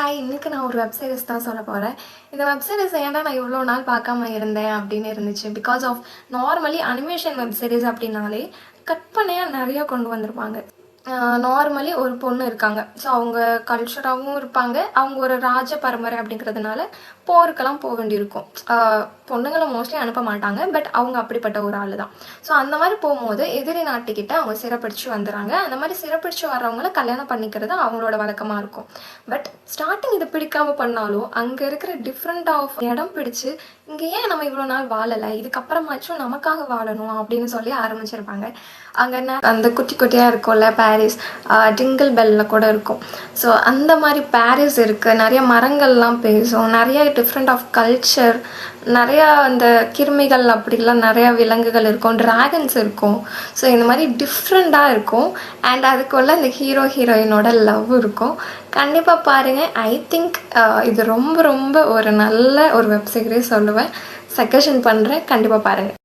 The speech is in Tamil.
ஹாய், இன்னைக்கு நான் ஒரு வெப் சீரிஸ் தான் சொல்ல போகிறேன். இந்த வெப் சீரிஸ் ஏன்டா நான் இவ்வளோ நாள் பார்க்காம இருந்தேன் அப்படின்னு இருந்துச்சு. Because of normally animation web series அப்படின்னாலே கற்பனையாக நிறைய கொண்டு வந்திருப்பாங்க. நார்மலி ஒரு பொண்ணு இருக்காங்க. ஸோ அவங்க கல்ச்சராகவும் இருப்பாங்க. அவங்க ஒரு ராஜ பரம்பரை அப்படிங்கிறதுனால போருக்கெல்லாம் போக வேண்டியிருக்கும். பொண்ணுங்களை மோஸ்ட்லி அனுப்ப மாட்டாங்க. பட் அவங்க அப்படிப்பட்ட ஒரு ஆள் தான். ஸோ அந்த மாதிரி போகும்போது எதிரி நாட்டுக்கிட்ட அவங்க சிறப்பிடிச்சு வந்துடுறாங்க. அந்த மாதிரி சிறப்பிடிச்சு வர்றவங்கள கல்யாணம் பண்ணிக்கிறது அவங்களோட வழக்கமாக இருக்கும். பட் ஸ்டார்டிங் இது பிடிக்காம பண்ணாலும் அங்கே இருக்கிற டிஃப்ரெண்ட் ஆஃப் இடம் பிடிச்சு இங்கே ஏன் நம்ம இவ்வளோ நாள் வாழலை, இதுக்கப்புறமாச்சும் நமக்காக வாழணும் அப்படின்னு சொல்லி ஆரம்பிச்சிருப்பாங்க. அங்கே அந்த குட்டி குட்டியாக இருக்கும்ல பாரிஸ், டிங்கிள் பெல்ல கூட இருக்கும். ஸோ அந்த மாதிரி பாரிஸ் இருக்குது. நிறைய மரங்கள்லாம் பேசும், நிறைய டிஃப்ரெண்ட் ஆஃப் கல்ச்சர், நிறையா அந்த கிருமிகள் அப்படிலாம் நிறையா விலங்குகள் இருக்கும், ட்ராகன்ஸ் இருக்கும். ஸோ இந்த மாதிரி டிஃப்ரெண்ட்டாக இருக்கும். அண்ட் அதுக்குள்ள இந்த ஹீரோ ஹீரோயினோட லவ் இருக்கும். கண்டிப்பாக பாருங்கள். ஐ திங்க் இது ரொம்ப ரொம்ப ஒரு நல்ல ஒரு வெப் சீரிஸ் சொல்லுவேன். சஜஷன் பண்ணுறேன். கண்டிப்பாக பாருங்கள்.